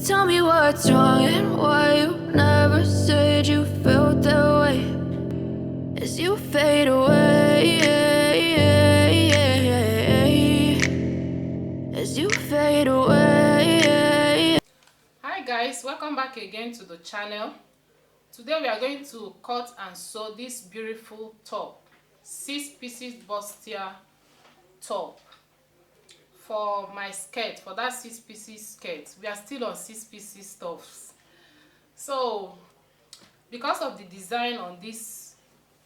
Tell me what's wrong and why you never said you felt that way as you fade away, as you fade away. Hi guys, welcome back again to the channel. Today we are going to cut and sew this beautiful top, 6 pieces bustier top for my skirt, for that 6 pieces skirt. We are still on 6 pieces stuffs. So because of the design on this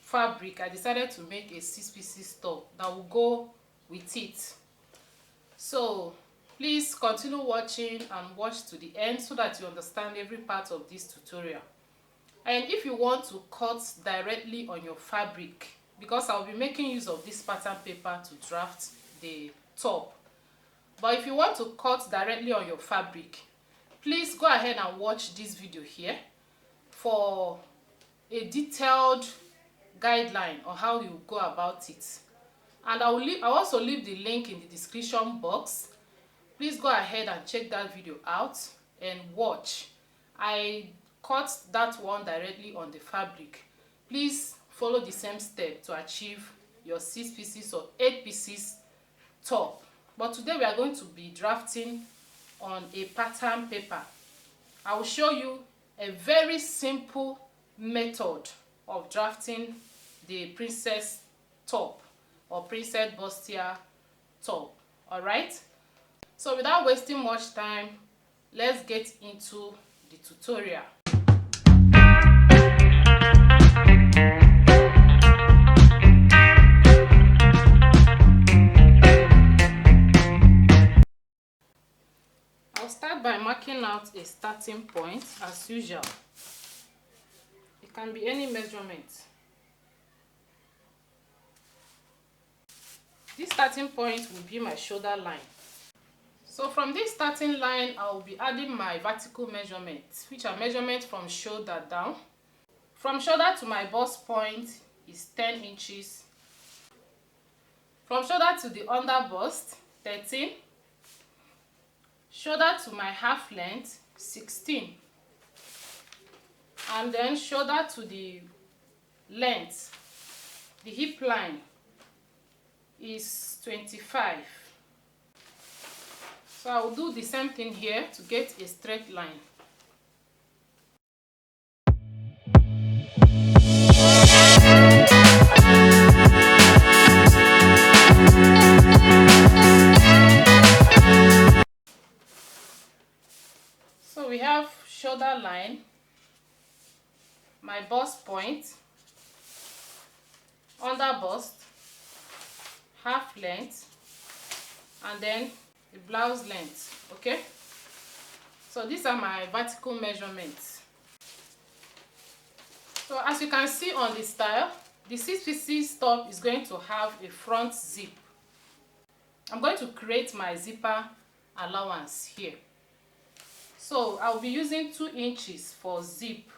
fabric, I decided to make a 6 pieces top that will go with it. So please continue watching and watch to the end so that you understand every part of this tutorial. And if you want to cut directly on your fabric, because I'll be making use of this pattern paper to draft the top, but if you want to cut directly on your fabric, please go ahead and watch this video here for a detailed guideline on how you go about it. And I'll also leave the link in the description box. Please go ahead and check that video out and watch. I cut that one directly on the fabric. Please follow the same step to achieve your 6 pieces or 8 pieces top. But today we are going to be drafting on a pattern paper. I will show you a very simple method of drafting the princess top or princess bustier top. All right, so without wasting much time, let's get into the tutorial. I'll start by marking out a starting point as usual. It can be any measurement. This starting point will be my shoulder line. So from this starting line, I will be adding my vertical measurements, which are measurements from shoulder down. From shoulder to my bust point is 10 inches. From shoulder to the under bust, 13. Shoulder to my half length, 16. And then shoulder to the length, the hip line, is 25. So I will do the same thing here to get a straight line. So we have shoulder line, my bust point, under bust, half length, and then the blouse length. Okay, so these are my vertical measurements. So as you can see on the style, the 6 pieces top is going to have a front zip. I'm going to create my zipper allowance here. So I'll be using 2 inches for zip.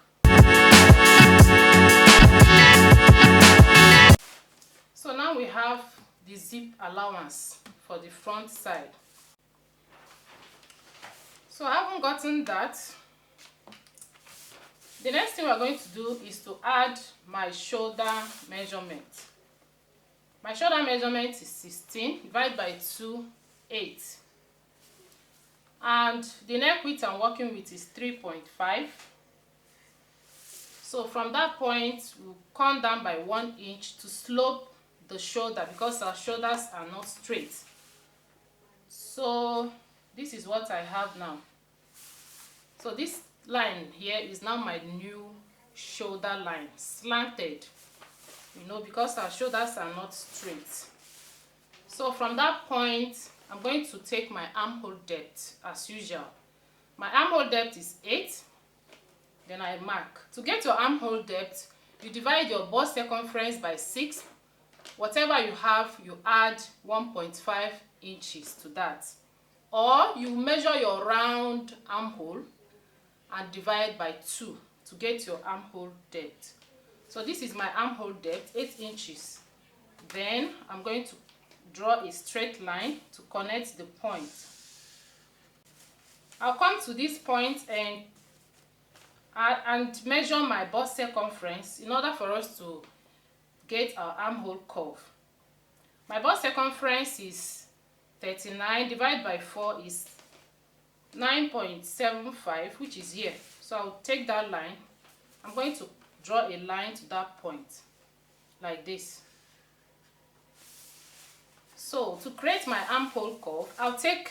So now we have the zip allowance for the front side. So I haven't gotten that. The next thing we're going to do is to add my shoulder measurement. My shoulder measurement is 16, divided by 2, 8. And the neck width I'm working with is 3.5. So from that point, we'll come down by 1 inch to slope the shoulder because our shoulders are not straight. So this is what I have now. So this line here is now my new shoulder line, slanted, because our shoulders are not straight. So from that point, I'm going to take my armhole depth as usual. My armhole depth is 8. Then I mark. To get your armhole depth, you divide your bust circumference by 6. Whatever you have, you add 1.5 inches to that. Or you measure your round armhole and divide by 2 to get your armhole depth. So this is my armhole depth, 8 inches. Then I'm going to draw a straight line to connect the point. I'll come to this point and measure my bust circumference in order for us to get our armhole curve. My bust circumference is 39, divided by 4 is 9.75, which is here. So I'll take that line. I'm going to draw a line to that point, like this. So to create my armhole curve, I'll take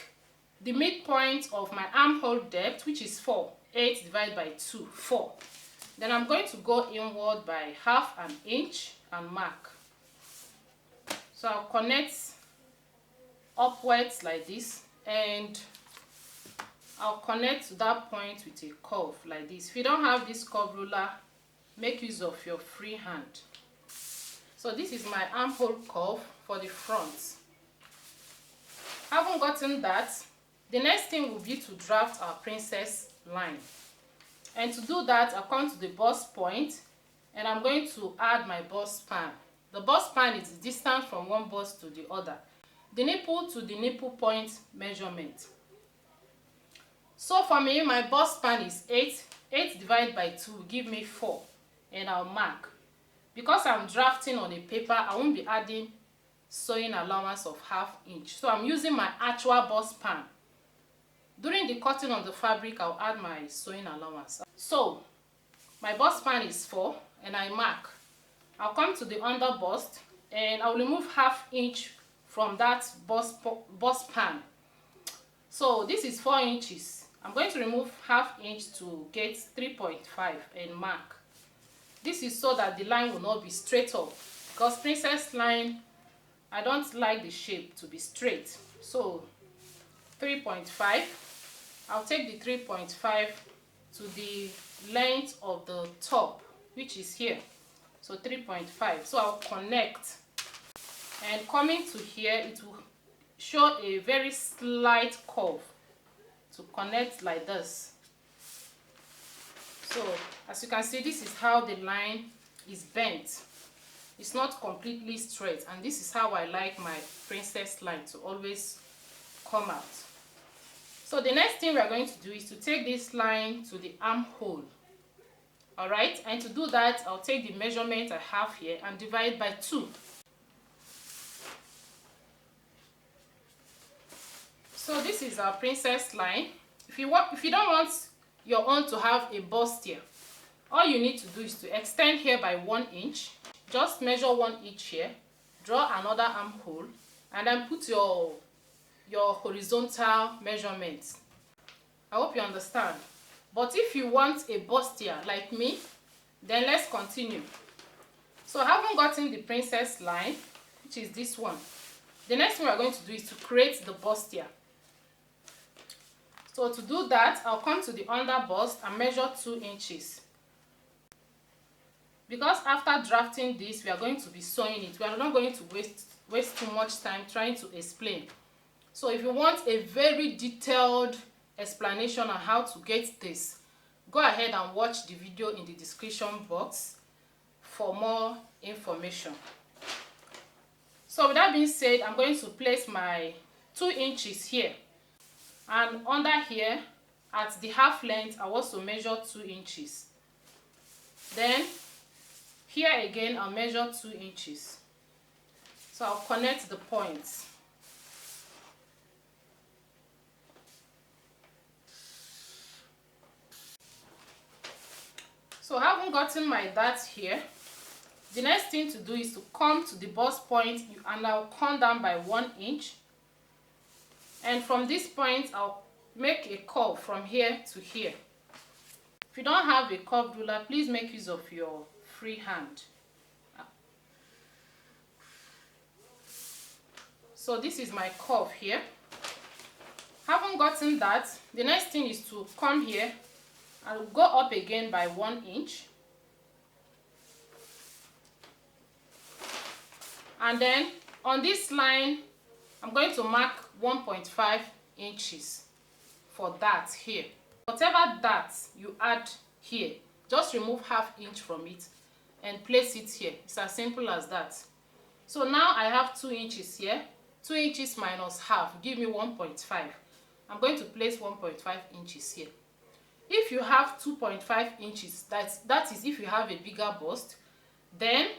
the midpoint of my armhole depth, which is 4. 8 divided by 2, 4. Then I'm going to go inward by half an inch and mark. So I'll connect upwards like this, and I'll connect to that point with a curve like this. If you don't have this curve ruler, make use of your free hand. So this is my armhole curve for the front. Having gotten that, the next thing will be to draft our princess line. And to do that, I'll come to the bust point and I'm going to add my bust span. The bust span is the distance from one bust to the other. The nipple to the nipple point measurement. So for me, my bust span is 8. 8 divided by 2 will give me 4. And I'll mark. Because I'm drafting on a paper, I won't be adding sewing allowance of ½ inch. So I'm using my actual bust span. During the cutting of the fabric, I'll add my sewing allowance. So my bust span is 4 and I mark. I'll come to the under bust and I'll remove ½ inch from that bust span. So this is 4 inches. I'm going to remove ½ inch to get 3.5 and mark. This is so that the line will not be straight up, because princess line, I don't like the shape to be straight. So 3.5, I'll take the 3.5 to the length of the top, which is here. So 3.5. So I'll connect, and coming to here, it will show a very slight curve to connect like this. So as you can see, this is how the line is bent. It's not completely straight, and this is how I like my princess line to always come out. So the next thing we are going to do is to take this line to the armhole. Alright, and to do that, I'll take the measurement I have here and divide by 2. So this is our princess line. If you don't want your own to have a bustier, all you need to do is to extend here by 1 inch. Just measure 1 inch here, draw another armhole, and then put your horizontal measurements. I hope you understand. But if you want a bustier like me, then let's continue. So having gotten the princess line, which is this one, the next thing we are going to do is to create the bustier. So to do that, I'll come to the under bust and measure 2 inches. Because after drafting this, we are going to be sewing it. We are not going to waste too much time trying to explain. So if you want a very detailed explanation on how to get this, go ahead and watch the video in the description box for more information. So with that being said, I'm going to place my 2 inches here. And under here, at the half length, I also measure 2 inches. Then, here again, I'll measure 2 inches. So I'll connect the points. So having gotten my dart here, the next thing to do is to come to the bust point and I'll come down by 1 inch. And from this point, I'll make a curve from here to here. If you don't have a curved ruler, please make use of your free hand. So this is my curve here. Having gotten that, the next thing is to come here and go up again by 1 inch. And then on this line, I'm going to mark 1.5 inches for that here. Whatever that you add here, just remove ½ inch from it and place it here. It's as simple as that. So now I have 2 inches here. 2 inches minus half give me 1.5. I'm going to place 1.5 inches here. If you have 2.5 inches, that is if you have a bigger bust, then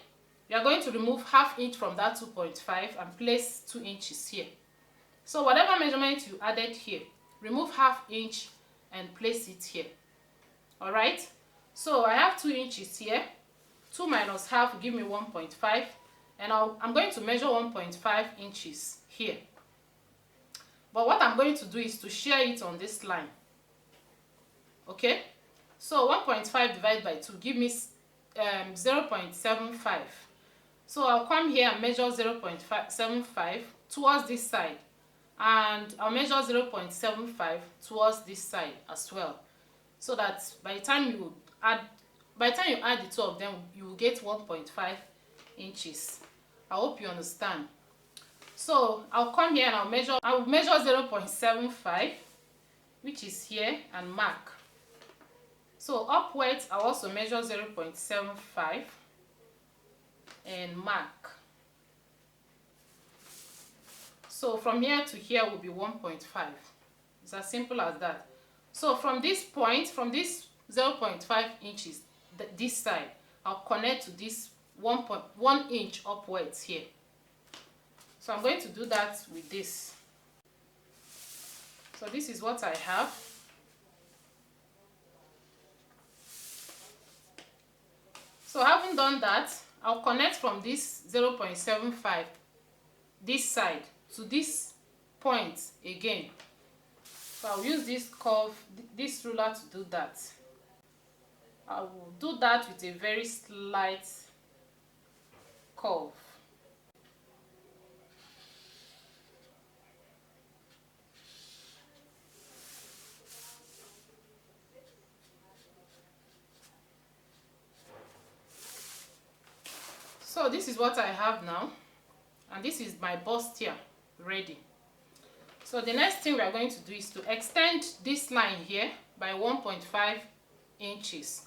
you are going to remove half inch from that 2.5 and place 2 inches here. So whatever measurement you added here, remove half inch and place it here. All right, so I have 2 inches here. 2 minus half will give me 1.5, and I'm going to measure 1.5 inches here. But what I'm going to do is to share it on this line. Okay, so 1.5 divided by 2 give me 0.75. So I'll come here and measure 0.75 towards this side, and I'll measure 0.75 towards this side as well, so that by the time you add the two of them, you will get 1.5 inches. I hope you understand. So I'll come here and I will measure 0.75, which is here, and mark. So upwards, I'll also measure 0.75 and mark. So from here to here will be 1.5. It's as simple as that. So from this point, from this 0.5 inches, this side, I'll connect to this 1 inch upwards here. So I'm going to do that with this. So this is what I have. So having done that, I'll connect from this 0.75, this side, to this point again. So I'll use this curve, this ruler, to do that. I will do that with a very slight curve. So this is what I have now, and this is my bustier ready. So the next thing we are going to do is to extend this line here by 1.5 inches.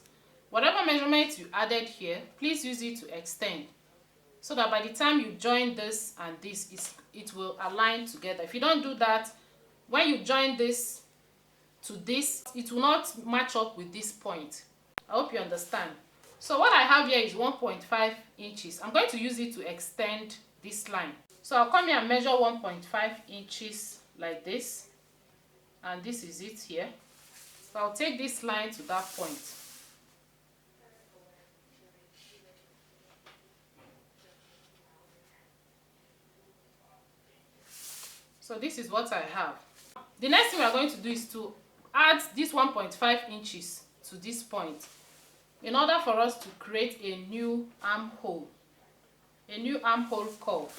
Whatever measurement you added here, please use it to extend, so that by the time you join this and this, it will align together. If you don't do that, when you join this to this, it will not match up with this point. I hope you understand. So what I have here is 1.5 inches. I'm going to use it to extend this line. So I'll come here and measure 1.5 inches like this, and this is it here. So I'll take this line to that point. So this is what I have. The next thing we are going to do is to add this 1.5 inches to this point, in order for us to create a new armhole curve.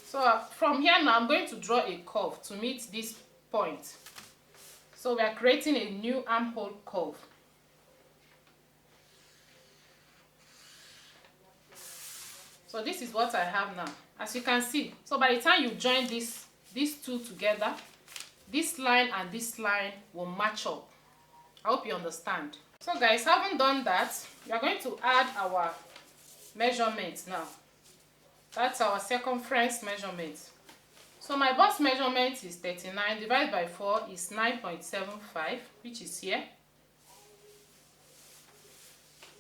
So from here now, I'm going to draw a curve to meet this point. So we are creating a new armhole curve. So this is what I have now, as you can see. So by the time you join these two together, this line and this line will match up. I hope you understand. So guys, having done that, we are going to add our measurements now. That's our circumference measurement. So my bust measurement is 39, divided by 4 is 9.75, which is here.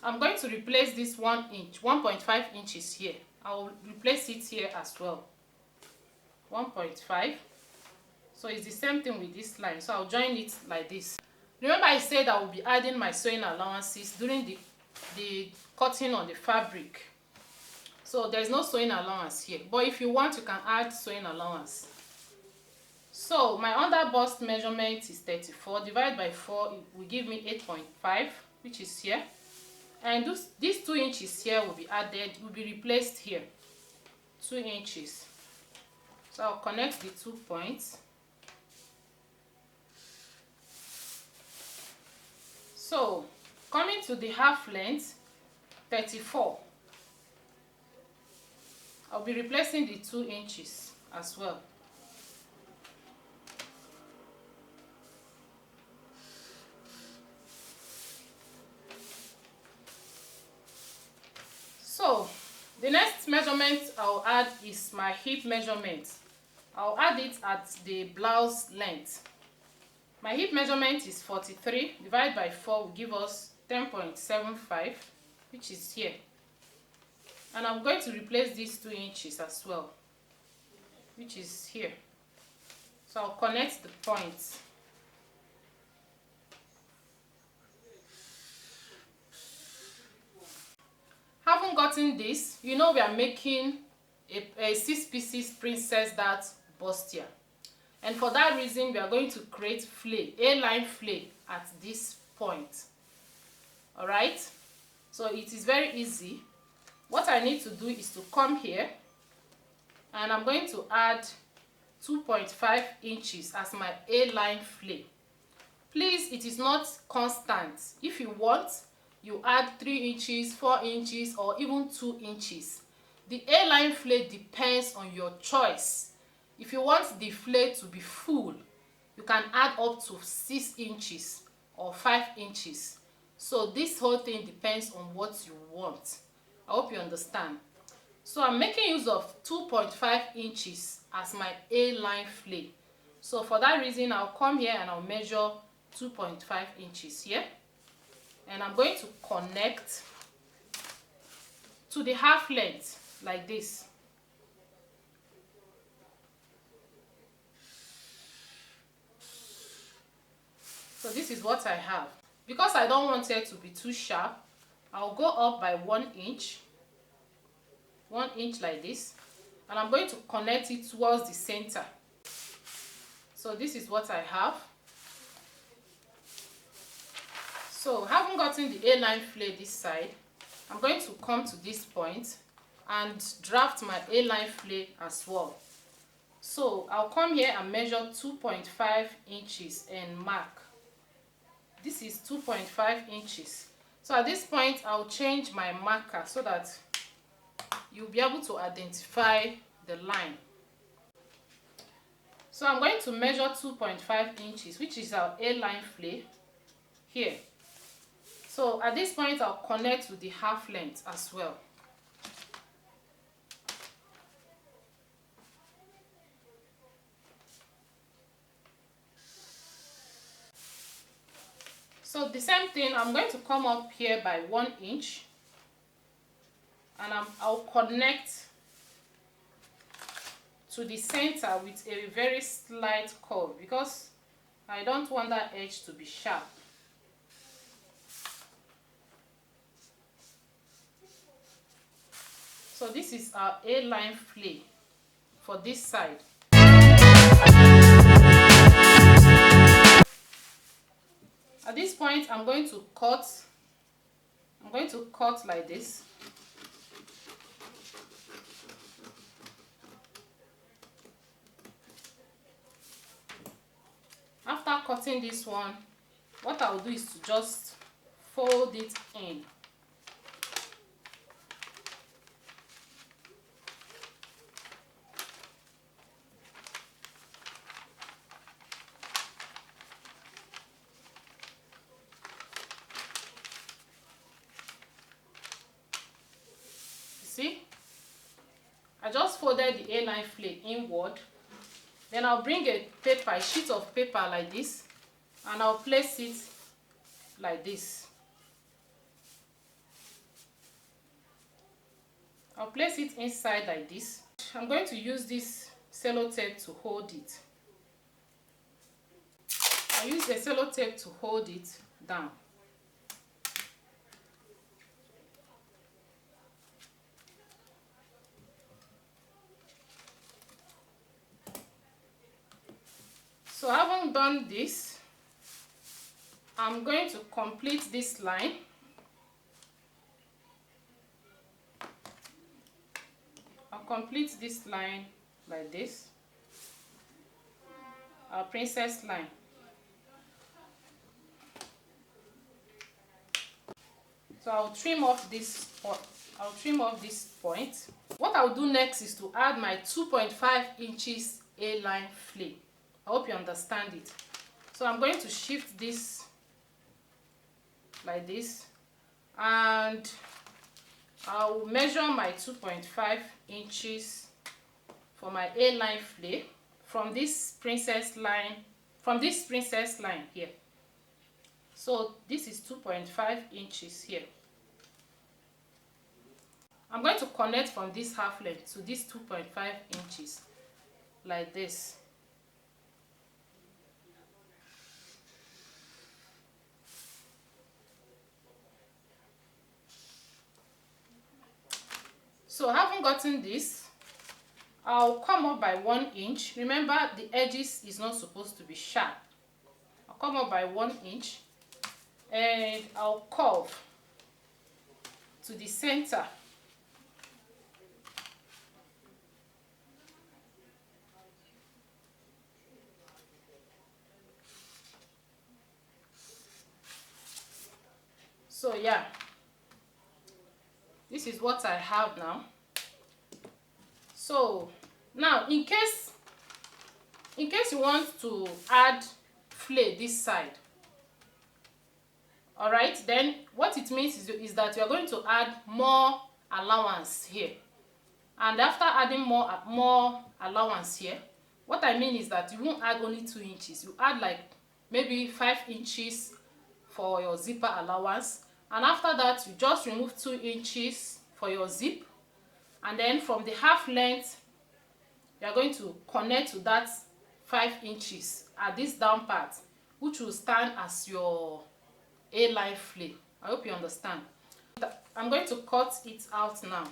I'm going to replace this 1.5 inches here. I will replace it here as well. 1.5. So it's the same thing with this line. So I'll join it like this. Remember, I said I will be adding my sewing allowances during the cutting on the fabric. So there's no sewing allowance here. But if you want, you can add sewing allowance. So my under bust measurement is 34. Divided by 4, it will give me 8.5, which is here. And these 2 inches here will be added, will be replaced here. 2 inches. So I'll connect the 2 points. So coming to the half length, 34. I'll be replacing the 2 inches as well. So The next measurement I'll add is my hip measurement. I'll add it at the blouse length. My hip measurement is 43 divided by 4 will give us 10.75, which is here. And I'm going to replace these 2 inches as well, which is here. So I'll connect the points. Having gotten this, you know we are making a 6 pieces princess dart bustier. And for that reason, we are going to create flay, A-line flay at this point. Alright? So it is very easy. What I need to do is to come here and I'm going to add 2.5 inches as my A-line flay. Please, it is not constant. If you want, you add 3 inches, 4 inches, or even 2 inches. The A-line flay depends on your choice. If you want the flay to be full, you can add up to 6 inches or 5 inches. So this whole thing depends on what you want. I hope you understand. So I'm making use of 2.5 inches as my A-line flay. So for that reason, I'll come here and I'll measure 2.5 inches here. And I'm going to connect to the half length like this. So this is what I have. Because I don't want it to be too sharp, I'll go up by 1 inch. 1 inch like this. And I'm going to connect it towards the center. So this is what I have. So having gotten the A-line flay this side, I'm going to come to this point and draft my A-line flay as well. So I'll come here and measure 2.5 inches and mark. This is 2.5 inches. So at this point, I'll change my marker so that you'll be able to identify the line. So I'm going to measure 2.5 inches, which is our A-line flay here. So at this point, I'll connect with the half length as well. So the same thing, I'm going to come up here by 1 inch and I'll connect to the center with a very slight curve because I don't want that edge to be sharp. So this is our A-line flay for this side. At this point, I'm going to cut like this. After cutting this one, what I'll do is to just fold it in. See, I just folded the A-line flay inward. Then I'll bring a sheet of paper like this, and I'll place it like this. I'll place it inside like this. I'm going to use this sellotape to hold it. I'll use the sellotape to hold it down. So having done this, I'm going to complete this line. I'll complete this line like this, our princess line. So I'll trim off this point. What I'll do next is to add my 2.5 inches A-line flay. I hope you understand it. So I'm going to shift this like this, and I will measure my 2.5 inches for my A-line flay from this princess line here. So this is 2.5 inches here. I'm going to connect from this half length to this 2.5 inches like this. So having gotten this, I'll come up by 1 inch. Remember, the edges is not supposed to be sharp. I'll come up by 1 inch and I'll curve to the center. So yeah, this is what I have now. So now, in case you want to add flay this side, all right, then what it means is that you are going to add more allowance here. And after adding more allowance here, what I mean is that you won't add only 2 inches. You add like maybe 5 inches for your zipper allowance, and after that you just remove 2 inches for your zip, and then from the half length you are going to connect to that 5 inches at this down part, which will stand as your A-line flay. I hope you understand. I'm going to cut it out now.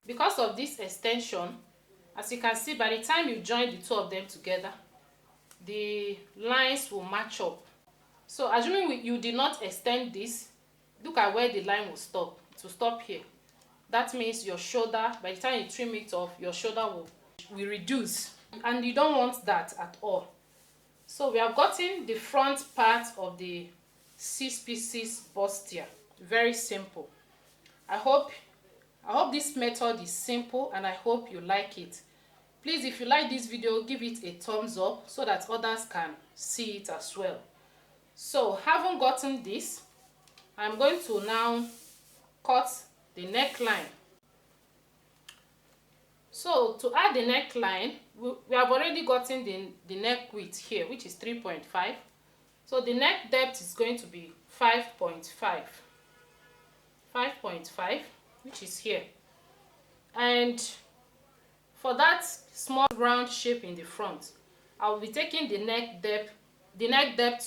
Because of this extension, as you can see, by the time you join the two of them together, the lines will match up. So assuming you did not extend this, look at where the line will stop. It will stop here. That means your shoulder, by the time you trim it off, your shoulder will reduce, and you don't want that at all. So we have gotten the front part of the 6 pieces bustier. Very simple. I hope this method is simple, and I hope you like it. Please, if you like this video, give it a thumbs up so that others can see it as well. So having gotten this, I'm going to now cut the neckline. So to add the neckline, we have already gotten the neck width here, which is 3.5. So the neck depth is going to be 5.5, which is here. And for that small round shape in the front, I will be taking the neck depth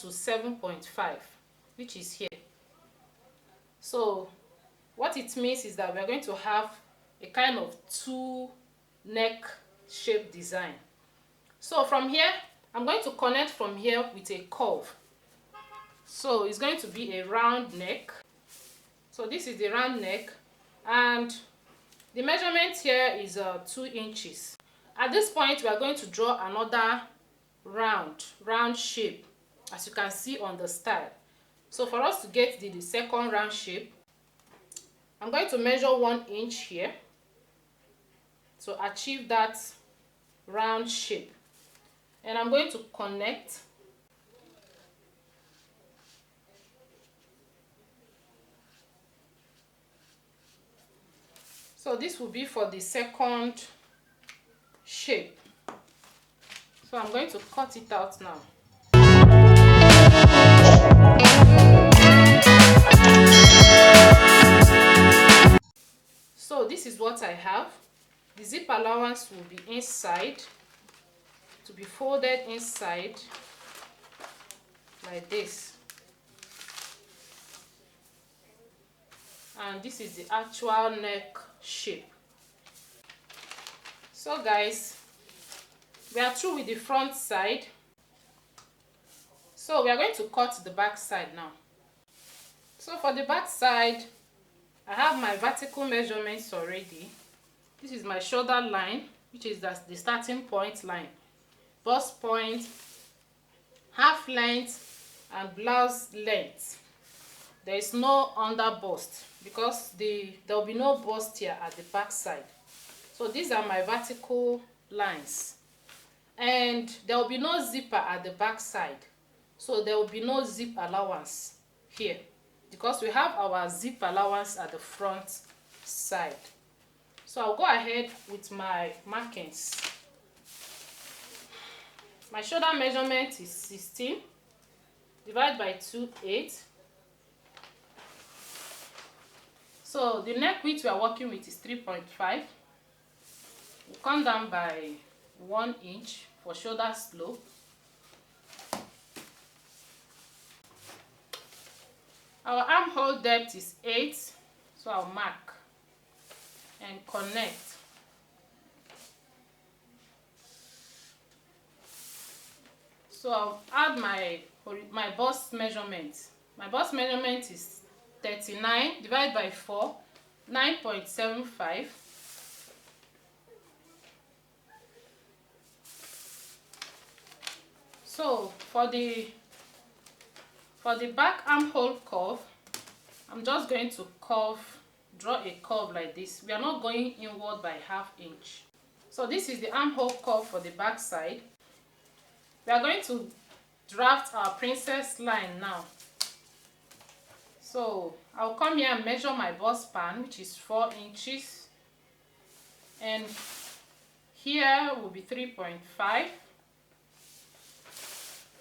to 7.5, which is here. So what it means is that we are going to have a kind of 2 neck shape design. So from here, I'm going to connect from here with a curve. So it's going to be a round neck. So this is the round neck, and the measurement here is 2 inches. At this point, we are going to draw another round shape, as you can see on the style. So for us to get the second round shape, I'm going to measure 1 inch here to achieve that round shape, and I'm going to connect. So this will be for the second shape. So I'm going to cut it out now. So this is what I have. The zip allowance will be inside, to be folded inside like this. And this is the actual neck shape. So guys, we are through with the front side. So we are going to cut the back side now. So for the back side, I have my vertical measurements already. This is my shoulder line, which is the starting point line, bust point, half length and blouse length. There is no under bust because there will be no bust here at the back side. So these are my vertical lines, and there will be no zipper at the back side, so there will be no zip allowance here because we have our zip allowance at the front side. So I'll go ahead with my markings. My shoulder measurement is 16 divided by 2, 8. So the neck width we are working with is 3.5. We'll come down by 1 inch for shoulder slope. Our armhole depth is 8, so I'll mark and connect. So I'll add my bust measurement. My bust measurement is 39 divided by 4, 9.75. So for the back armhole curve, I'm just going to draw a curve like this. We are not going inward by ½ inch. So this is the armhole curve for the back side. We are going to draft our princess line now. So I'll come here and measure my bust span, which is 4 inches, and here will be 3.5.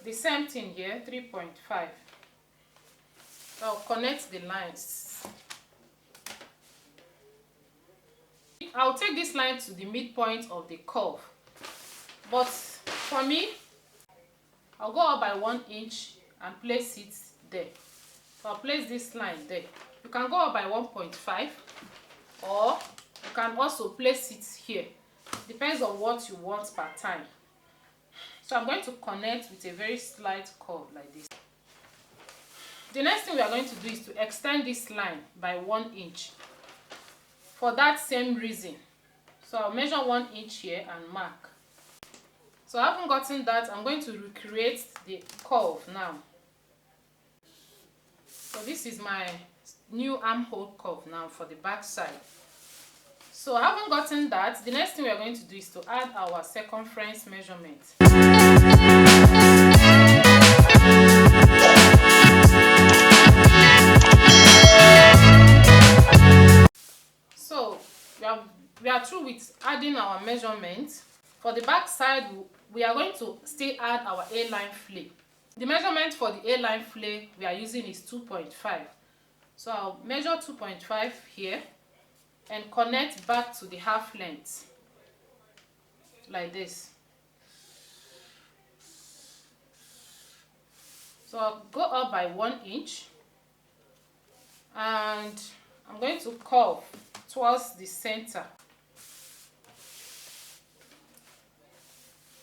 The same thing here, 3.5. So I'll connect the lines. I'll take this line to the midpoint of the curve, but for me, I'll go up by 1 inch and place it there. So I'll place this line there. You can go up by 1.5, or you can also place it here. Depends on what you want per time. So I'm going to connect with a very slight curve like this. The next thing we are going to do is to extend this line by 1 inch for that same reason. So I'll measure 1 inch here and mark. So I haven't gotten that. I'm going to recreate the curve now. So this is my new armhole curve now for the back side. So I haven't gotten that. The next thing we are going to do is to add our circumference measurement. So we are through with adding our measurement. For the back side, we are going to still add our A-line flare. The measurement for the A-line flare we are using is 2.5. So I'll measure 2.5 here and connect back to the half length like this. So I'll go up by 1 inch and I'm going to curve towards the center.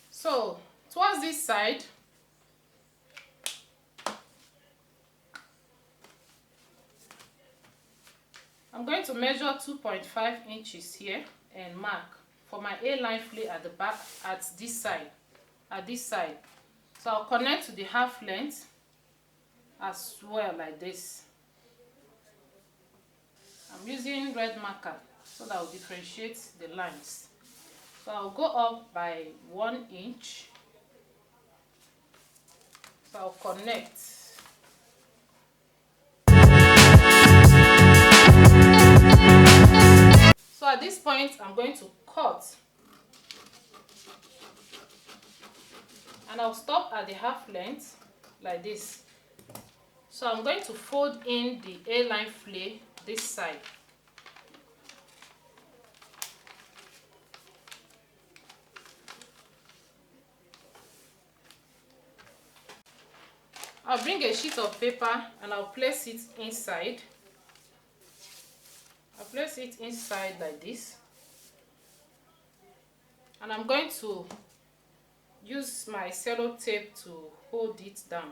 So towards this side, I'm going to measure 2.5 inches here and mark for my A-line flare at the back at this side. So I'll connect to the half length as well like this. I'm using red marker so that I'll differentiate the lines. So I'll go up by 1 inch. So I'll connect. So at this point, I'm going to cut. And I'll stop at the half length like this. So I'm going to fold in the A-line flare this side. I'll bring a sheet of paper and I'll place it inside. I'll place it inside like this. And I'm going to use my cello tape to hold it down.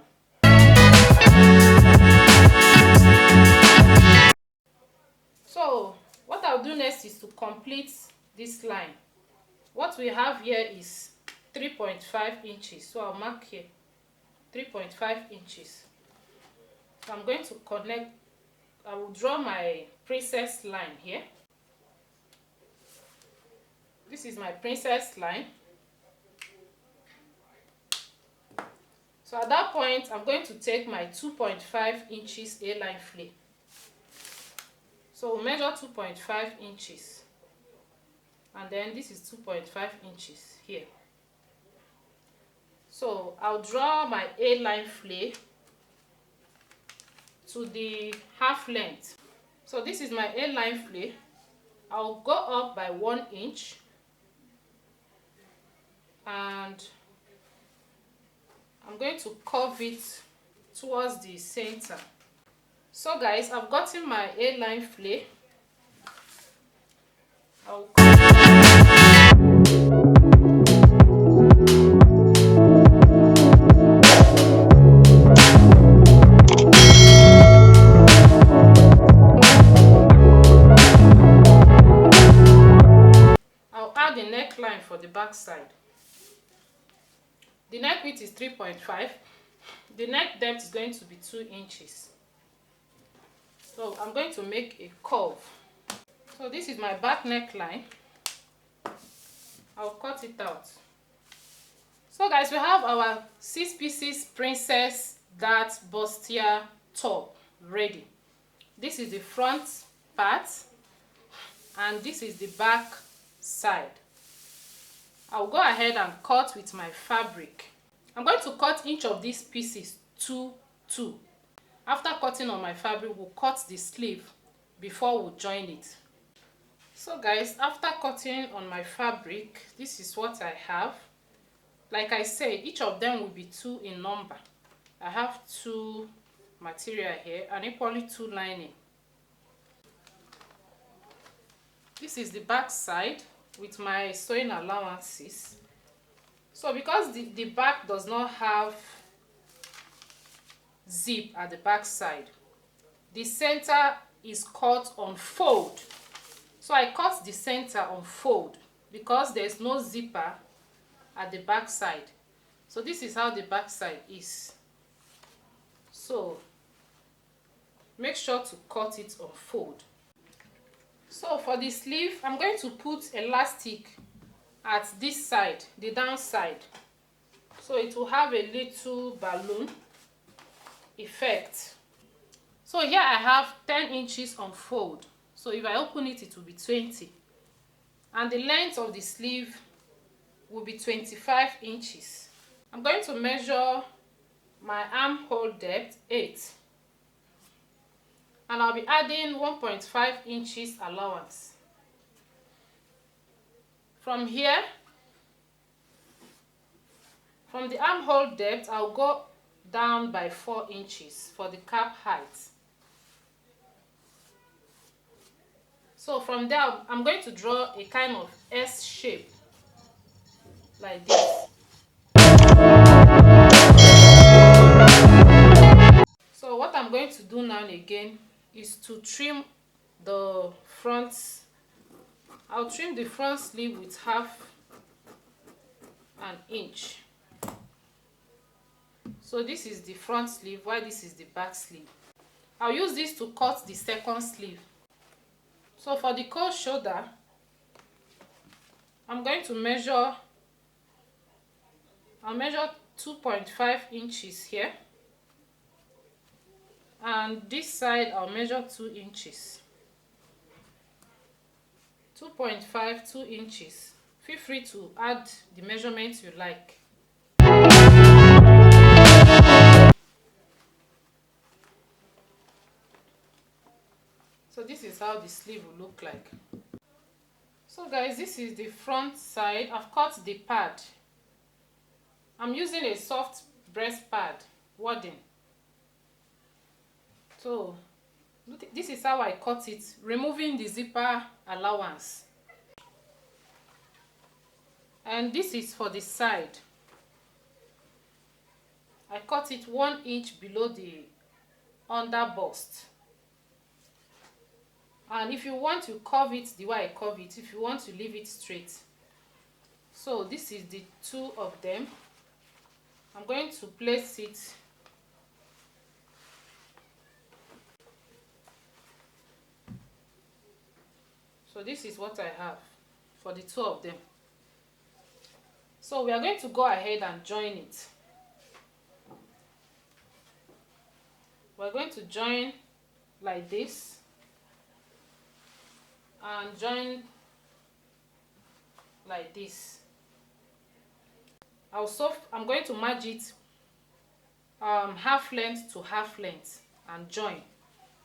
So what I'll do next is to complete this line. What we have here is 3.5 inches, so I'll mark here 3.5 inches. So I'm going to connect. I will draw my princess line here. This is my princess line. So at that point, I'm going to take my 2.5 inches A-line flare. So we'll measure 2.5 inches. And then this is 2.5 inches here. So I'll draw my A-line flare to the half length. So this is my A-line flare. I'll go up by 1 inch. And I'm going to curve it towards the center. So guys, I've gotten my A-line flare. I'll add the neckline for the back side. The neck width is 3.5. The neck depth is going to be 2 inches. So I'm going to make a curve. So this is my back neckline. I'll cut it out. So guys, we have our 6 pieces princess dart bustier top ready. This is the front part and this is the back side. I'll go ahead and cut with my fabric. I'm going to cut each of these pieces 2, 2. After cutting on my fabric, we'll cut the sleeve before we join it. So guys, after cutting on my fabric, this is what I have. Like I said, each of them will be 2 in number. I have 2 material here and equally 2 lining. This is the back side with my sewing allowances. So because the back does not have zip at the back side, the center is cut on fold. So I cut the center on fold because there's no zipper at the back side. So this is how the back side is. So make sure to cut it on fold. So for the sleeve, I'm going to put elastic at this side, the down side. So it will have a little balloon effect. So here I have 10 inches on fold. So if I open it, it will be 20. And the length of the sleeve will be 25 inches. I'm going to measure my armhole depth 8. And I'll be adding 1.5 inches allowance. From here, from the armhole depth, I'll go down by 4 inches for the cap height. So from there, I'm going to draw a kind of S shape, like this. So what I'm going to do now again is to trim the front. I'll trim the front sleeve with half an inch. So this is the front sleeve, while this is the back sleeve. I'll use this to cut the second sleeve. So for the cold shoulder, I'm going to measure, I'll measure 2.5 inches here. And this side, I'll measure 2 inches. 2.5, 2 inches. Feel free to add the measurements you like. So this is how the sleeve will look like. So guys, this is the front side. I've cut the pad. I'm using a soft breast pad wadding. So this is how I cut it, removing the zipper allowance. And this is for the side. I cut it 1 inch below the under bust. And if you want to curve it the way I curve it, if you want to leave it straight. So this is the two of them. I'm going to place it so this is what I have for the two of them. So we are going to go ahead and join it. We're going to join like this and join like this. Also, I'm going to merge it half length to half length and join.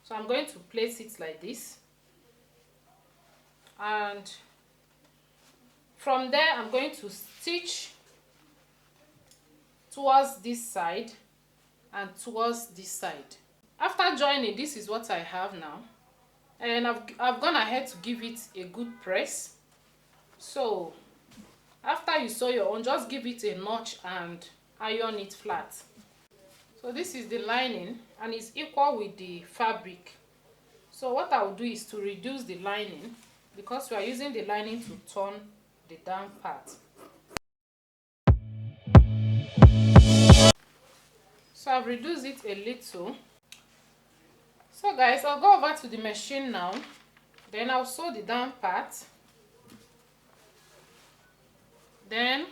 So I'm going to place it like this, and from there I'm going to stitch towards this side and towards this side. After joining, this is what I have now, and I've gone ahead to give it a good press. So after you sew your own, just give it a notch and iron it flat. So this is the lining and it's equal with the fabric. So what I will do is to reduce the lining, because we are using the lining to turn the down part. So I've reduced it a little. So guys, I'll go over to the machine now. Then I'll sew the down part. Then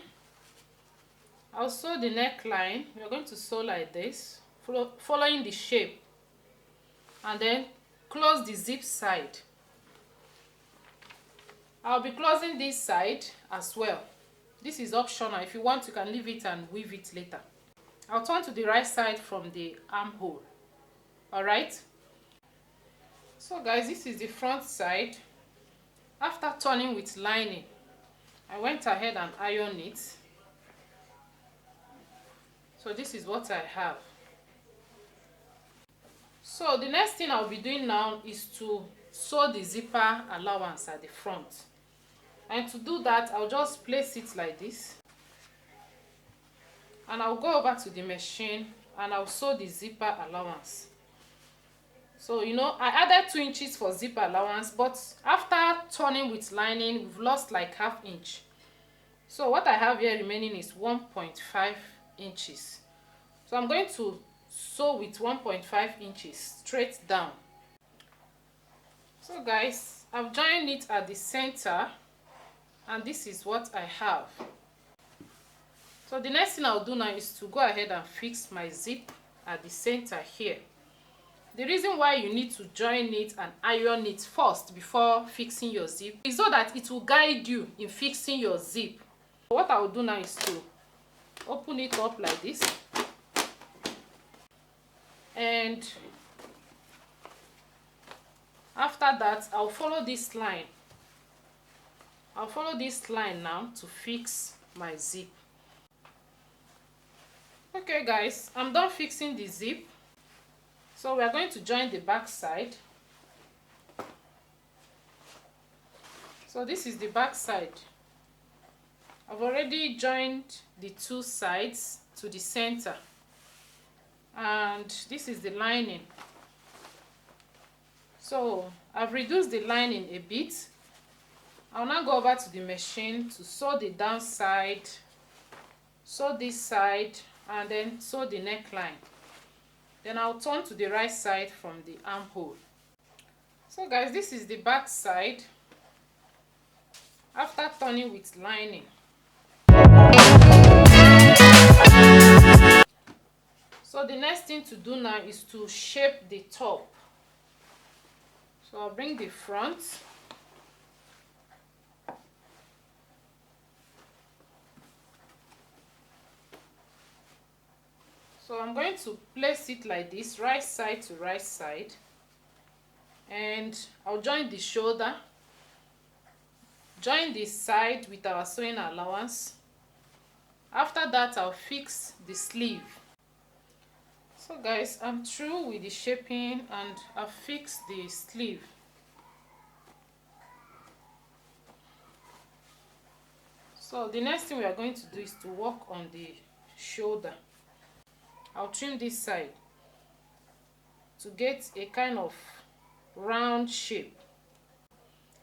I'll sew the neckline. We're going to sew like this, following the shape, and then close the zip side. I'll be closing this side as well. This is optional. If you want, you can leave it and weave it later. I'll turn to the right side from the armhole. Alright? So guys, this is the front side. After turning with lining, I went ahead and ironed it. So this is what I have. So the next thing I'll be doing now is to sew the zipper allowance at the front. And to do that, I'll just place it like this. And I'll go over to the machine and I'll sew the zipper allowance. So, you know, I added 2 inches for zipper allowance, but after turning with lining, we've lost like ½ inch. So what I have here remaining is 1.5 inches. So I'm going to sew with 1.5 inches straight down. So guys, I've joined it at the center, and this is what I have. So the next thing I'll do now is to go ahead and fix my zip at the center here. The reason why you need to join it and iron it first before fixing your zip is so that it will guide you in fixing your zip. What I will do now is to open it up like this, and after that I'll follow this line. I'll follow this line now to fix my zip. Okay guys, I'm done fixing the zip. So we are going to join the back side. So this is the back side. I've already joined the 2 sides to the center, and this is the lining. So I've reduced the lining a bit. I'll now go over to the machine to sew the down side, sew this side, and then sew the neckline. Then I'll turn to the right side from the armhole. So guys, this is the back side after turning with lining. So the next thing to do now is to shape the top. So I'll bring the front. So I'm going to place it like this, right side to right side, and I'll join the shoulder, join the side with our sewing allowance. After that, I'll fix the sleeve. So guys, I'm through with the shaping and I've fixed the sleeve. So the next thing we are going to do is to work on the shoulder. I'll trim this side to get a kind of round shape.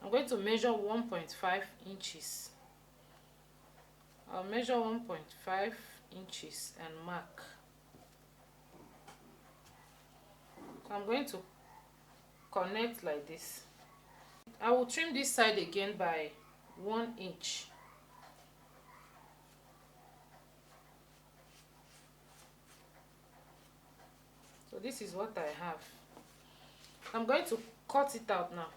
I'm going to measure 1.5 inches. I'll measure 1.5 inches and mark. So I'm going to connect like this. I will trim this side again by 1 inch. So this is what I have. I'm going to cut it out now.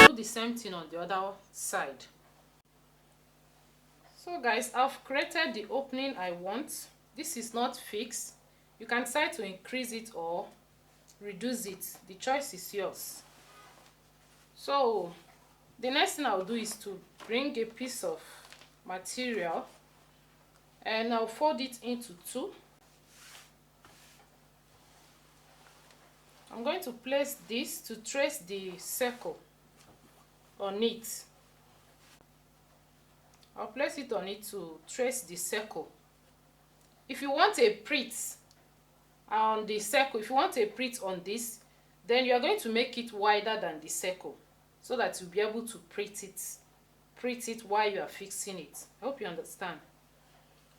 Do the same thing on the other side. So guys, I've created the opening I want. This is not fixed. You can decide to increase it or reduce it. The choice is yours. So the next thing I'll do is to bring a piece of material and I'll fold it into two. I'm going to place this to trace the circle on it. I'll place it on it to trace the circle. If you want a print on the circle, if you want a print on this, then you are going to make it wider than the circle so that you'll be able to print it while you are fixing it. I hope you understand.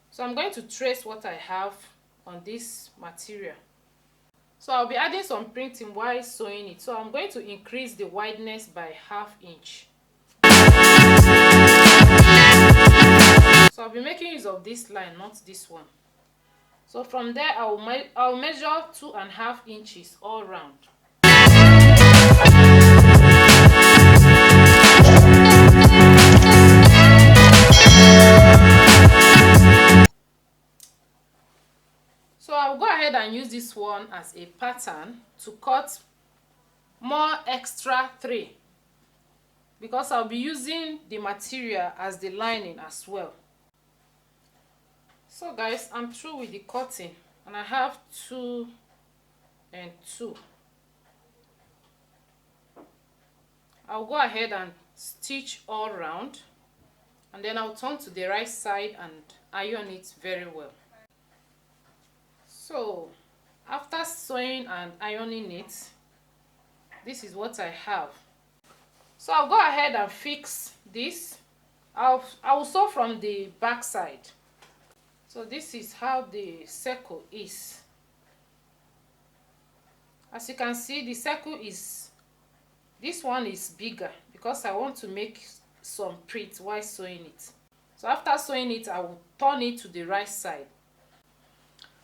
So I'm going to trace what I have on this material. So I'll be adding some printing while sewing it. So I'm going to increase the wideness by ½ inch. So I'll be making use of this line, not this one. So from there I'll measure 2½ inches all round. So I'll go ahead and use this one as a pattern to cut more extra thread, because I'll be using the material as the lining as well. So guys, I'm through with the cutting and I have 2 and 2. I'll go ahead and stitch all round and then I'll turn to the right side and iron it very well. So after sewing and ironing it, this is what I have. So I'll go ahead and fix this. I will sew from the back side. So this is how the circle is. As you can see, the circle is, this one is bigger because I want to make some print while sewing it. So after sewing it, I will turn it to the right side.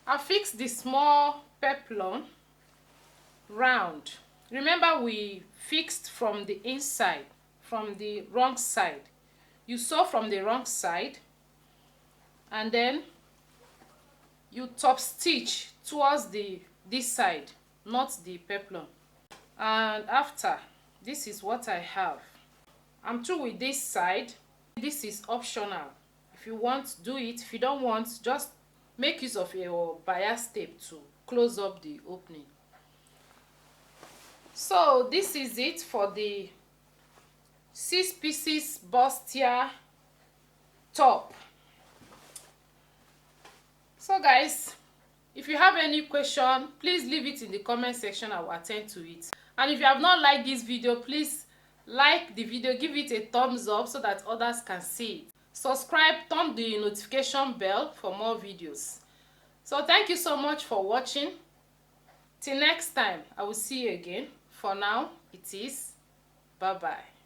I fixed the small peplum round. Remember, we fixed from the inside, from the wrong side. You sew from the wrong side and then you top stitch towards this side, not the peplum. And after, this is what I have. I'm through with this side. This is optional. If you want, do it. If you don't want, just make use of your bias tape to close up the opening. So this is it for the 6 pieces bustier top. So guys, if you have any question, please leave it in the comment section. I will attend to it. And if you have not liked this video, please like the video, give it a thumbs up so that others can see it. Subscribe, turn the notification bell for more videos. So thank you so much for watching. Till next time, I will see you again. For now, it is bye-bye.